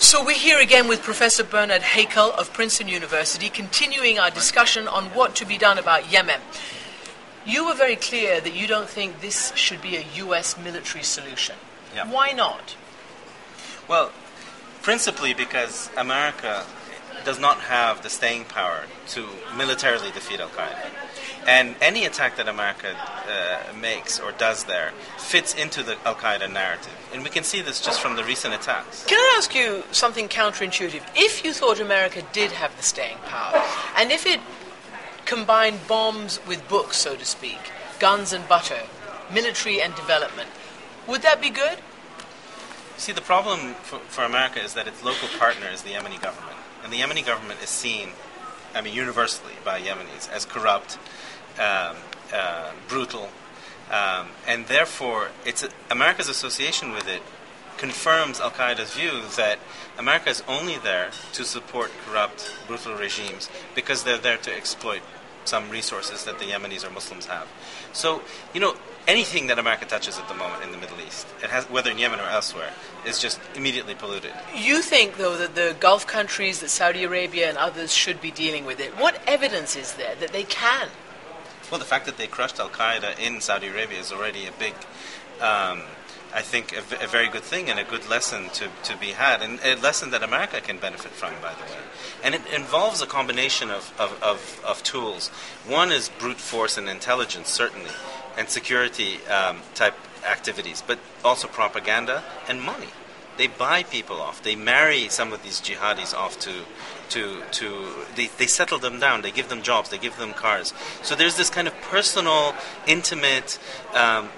So we're here again with Professor Bernard Haykel of Princeton University, continuing our discussion on what to be done about Yemen. You were very clear that you don't think this should be a U.S. military solution. Yeah. Why not? Well, principally because America does not have the staying power to militarily defeat Al-Qaeda. And any attack that America makes or does there fits into the Al-Qaeda narrative. And we can see this just from the recent attacks. Can I ask you something counterintuitive? If you thought America did have the staying power, and if it combined bombs with books, so to speak, guns and butter, military and development, would that be good? See, the problem for America is that its local partner is the Yemeni government. And the Yemeni government is seen, universally by Yemenis as corrupt, brutal, and therefore America's association with it confirms Al-Qaeda's view that America is only there to support corrupt, brutal regimes because they're there to exploit some resources that the Yemenis or Muslims have. So, anything that America touches at the moment in the Middle East, it has, whether in Yemen or elsewhere, is just immediately polluted. You think, though, that the Gulf countries, that Saudi Arabia and others should be dealing with it. What evidence is there that they can? Well, the fact that they crushed Al-Qaeda in Saudi Arabia is already a big, I think, a very good thing and a good lesson to be had, and a lesson that America can benefit from, by the way. And it involves a combination of tools. One is brute force and intelligence, certainly, and security type activities, but also propaganda and money. They buy people off. They marry some of these jihadis off they settle them down. They give them jobs. They give them cars. So there's this kind of personal, intimate,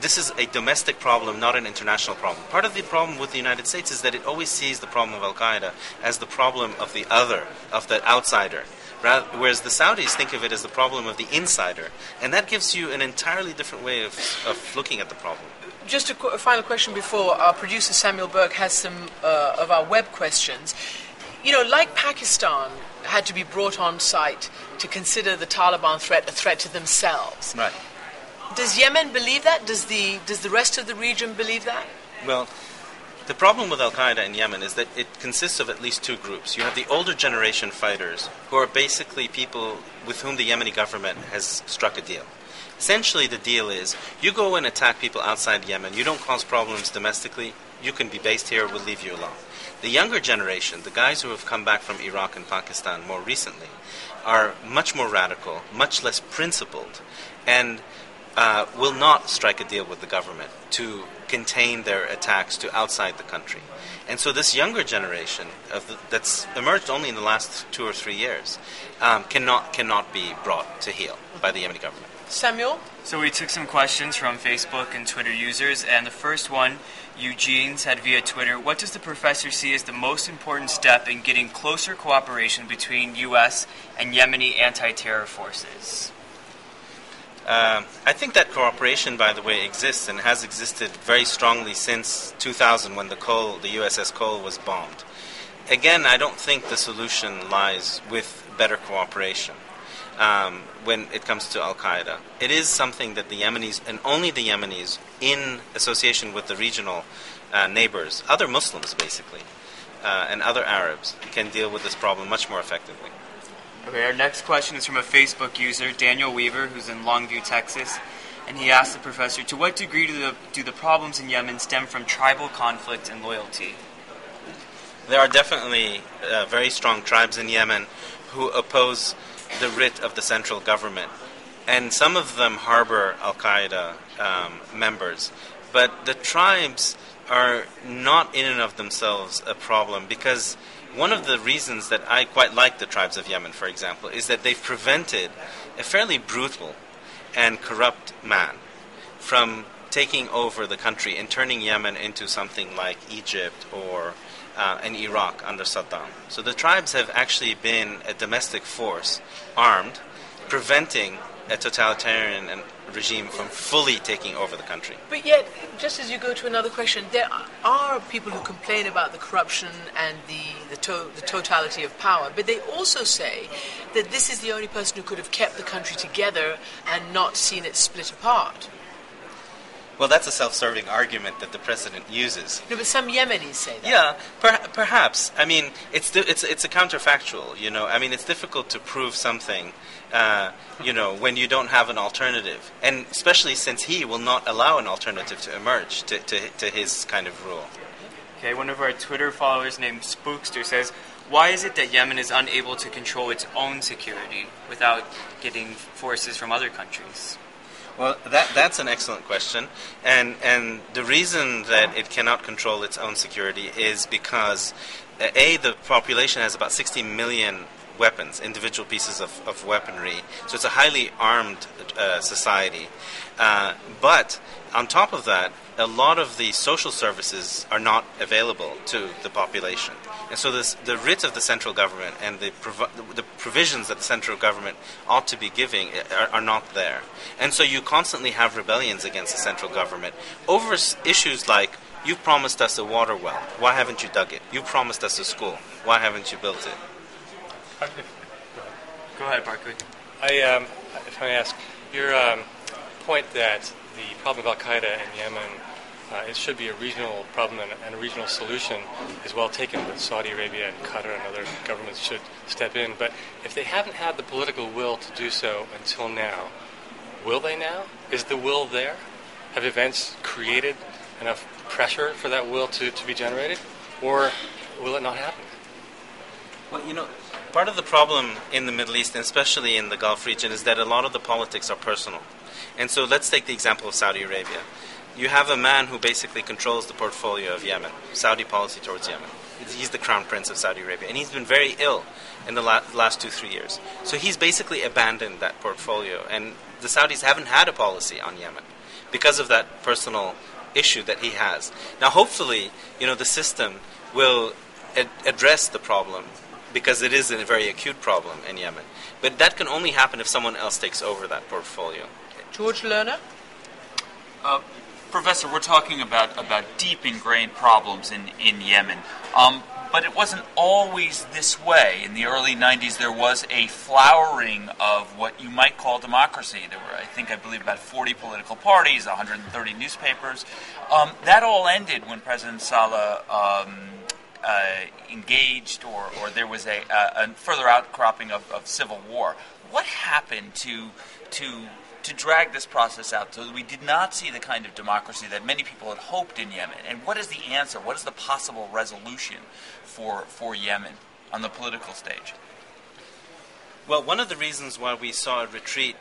this is a domestic problem, not an international problem. Part of the problem with the United States is that it always sees the problem of Al-Qaeda as the problem of the other, of the outsider. Whereas the Saudis think of it as the problem of the insider. And that gives you an entirely different way of looking at the problem. Just a final question before our producer Samuel Burke has some of our web questions. Like Pakistan had to be brought on site to consider the Taliban threat a threat to themselves. Right. Does Yemen believe that? Does the rest of the region believe that? Well, the problem with Al-Qaeda in Yemen is that it consists of at least two groups. You have the older generation fighters, who are basically people with whom the Yemeni government has struck a deal. Essentially, the deal is, you go and attack people outside Yemen, you don't cause problems domestically, you can be based here, we'll leave you alone. The younger generation, the guys who have come back from Iraq and Pakistan more recently, are much more radical, much less principled, and will not strike a deal with the government to contain their attacks to outside the country. And so this younger generation that's emerged only in the last 2 or 3 years cannot be brought to heel by the Yemeni government. Samuel? So we took some questions from Facebook and Twitter users, and the first one, Eugene, said via Twitter, what does the professor see as the most important step in getting closer cooperation between U.S. and Yemeni anti-terror forces? I think that cooperation, by the way, exists and has existed very strongly since 2000 when the USS Cole was bombed. Again, I don't think the solution lies with better cooperation when it comes to Al-Qaeda. It is something that the Yemenis, and only the Yemenis, in association with the regional neighbors, other Muslims basically, and other Arabs, can deal with this problem much more effectively. Okay, our next question is from a Facebook user, Daniel Weaver, who's in Longview, Texas, and he asked the professor, to what degree do the problems in Yemen stem from tribal conflict and loyalty? There are definitely very strong tribes in Yemen who oppose the writ of the central government, and some of them harbor Al-Qaeda members. But the tribes are not in and of themselves a problem, because one of the reasons that I quite like the tribes of Yemen, for example, is that they've prevented a fairly brutal and corrupt man from taking over the country and turning Yemen into something like Egypt or and Iraq under Saddam. So the tribes have actually been a domestic force, armed, preventing a totalitarian regime from fully taking over the country. But yet, just as you go to another question, there are people who complain about the corruption and the totality of power, but they also say that this is the only person who could have kept the country together and not seen it split apart. Well, that's a self-serving argument that the president uses. No, but some Yemenis say that. Yeah, perhaps. I mean, it's a counterfactual. I mean, it's difficult to prove something, when you don't have an alternative, and especially since he will not allow an alternative to emerge to his kind of rule. Okay, one of our Twitter followers named Spookster says, why is it that Yemen is unable to control its own security without getting forces from other countries? Well, that's an excellent question, and the reason that it cannot control its own security is because, the population has about 60 million weapons, individual pieces of weaponry, so it's a highly armed society. But on top of that, a lot of the social services are not available to the population. And so the writ of the central government and the provisions that the central government ought to be giving are not there. And so you constantly have rebellions against the central government over issues like, you've promised us a water well, why haven't you dug it? You promised us a school, why haven't you built it? Go ahead, Barclay. If I ask, your point that the problem of Al-Qaeda in Yemen, it should be a regional problem and a regional solution is well taken, that Saudi Arabia and Qatar and other governments should step in. But if they haven't had the political will to do so until now, will they now? Is the will there? Have events created enough pressure for that will to be generated? Or will it not happen? Well, part of the problem in the Middle East, and especially in the Gulf region, is that a lot of the politics are personal. And so let's take the example of Saudi Arabia. You have a man who basically controls the portfolio of Yemen, Saudi policy towards Yemen. He's the crown prince of Saudi Arabia, and he's been very ill in the last 2-3 years. So he's basically abandoned that portfolio, and the Saudis haven't had a policy on Yemen because of that personal issue that he has. Now, hopefully, the system will address the problem, because it is a very acute problem in Yemen. But that can only happen if someone else takes over that portfolio. George Lerner? Professor, we're talking about deep ingrained problems in Yemen. But it wasn't always this way. In the early 90s, there was a flowering of what you might call democracy. There were, I believe, about 40 political parties, 130 newspapers. That all ended when President Saleh engaged, or there was a further outcropping of civil war. What happened to drag this process out so that we did not see the kind of democracy that many people had hoped in Yemen? And what is the answer? What is the possible resolution for Yemen on the political stage? Well, one of the reasons why we saw a retreat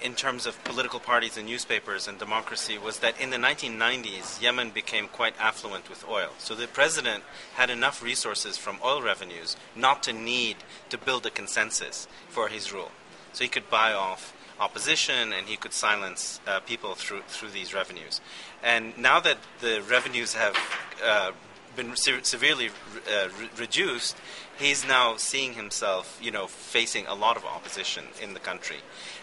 in terms of political parties and newspapers and democracy was that in the 1990s, Yemen became quite affluent with oil. So the president had enough resources from oil revenues not to need to build a consensus for his rule. So he could buy off opposition, and he could silence people through these revenues. And now that the revenues have been severely reduced, he's now seeing himself, facing a lot of opposition in the country.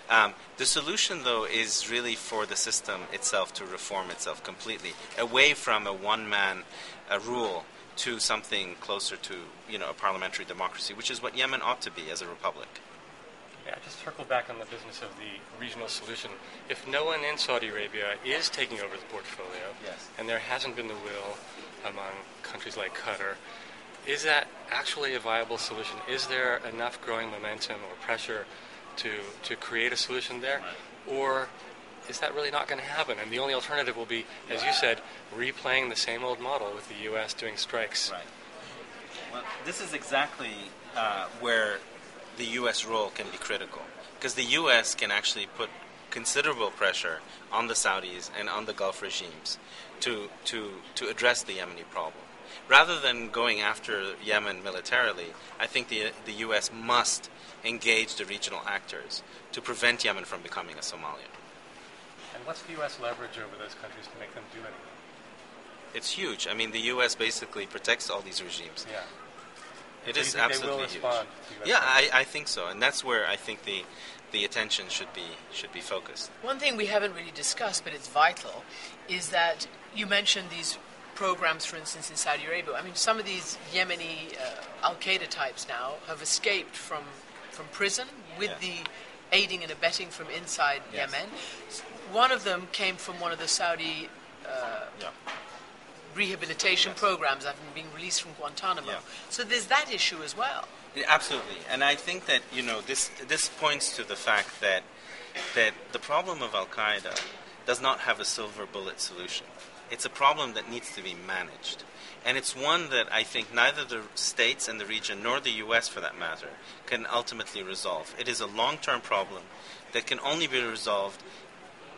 The solution, though, is really for the system itself to reform itself completely, away from a one-man rule to something closer to, a parliamentary democracy, which is what Yemen ought to be as a republic. Yeah, just circle back on the business of the regional solution. If no one in Saudi Arabia is taking over the portfolio, yes, and there hasn't been the will among countries like Qatar, is that actually a viable solution? Is there enough growing momentum or pressure to create a solution there? Or is that really not going to happen? And the only alternative will be, as you said, replaying the same old model with the U.S. doing strikes. Right. Well, this is exactly where the U.S. role can be critical, because the U.S. can actually put considerable pressure on the Saudis and on the Gulf regimes to address the Yemeni problem. Rather than going after Yemen militarily, I think the U.S. must engage the regional actors to prevent Yemen from becoming a Somalia. And what's the U.S. leverage over those countries to make them do anything? It's huge. I mean, the U.S. basically protects all these regimes. Yeah. It so is you think absolutely they will huge. respond to Yeah, I think so, and that's where I think the attention should be focused. One thing we haven't really discussed, but it's vital, is that you mentioned these programs, for instance, in Saudi Arabia. I mean, some of these Yemeni Al-Qaeda types now have escaped from prison with the aiding and abetting from inside Yes. Yemen. One of them came from one of the Saudi Yeah. rehabilitation programs after being released from Guantanamo. Yeah. So there's that issue as well. Yeah, absolutely, and I think that this points to the fact that the problem of Al Qaeda does not have a silver bullet solution. It's a problem that needs to be managed, and it's one that I think neither the states and the region nor the U.S. for that matter can ultimately resolve. It is a long-term problem that can only be resolved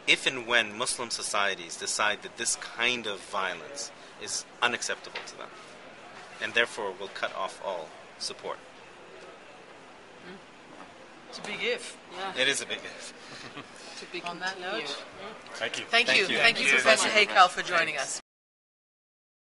if and when Muslim societies decide that this kind of violence is unacceptable to them, and therefore will cut off all support. It's a big if. It is a big if. On that note, Thank you. thank you. Thank you, Professor Haykel, for joining us.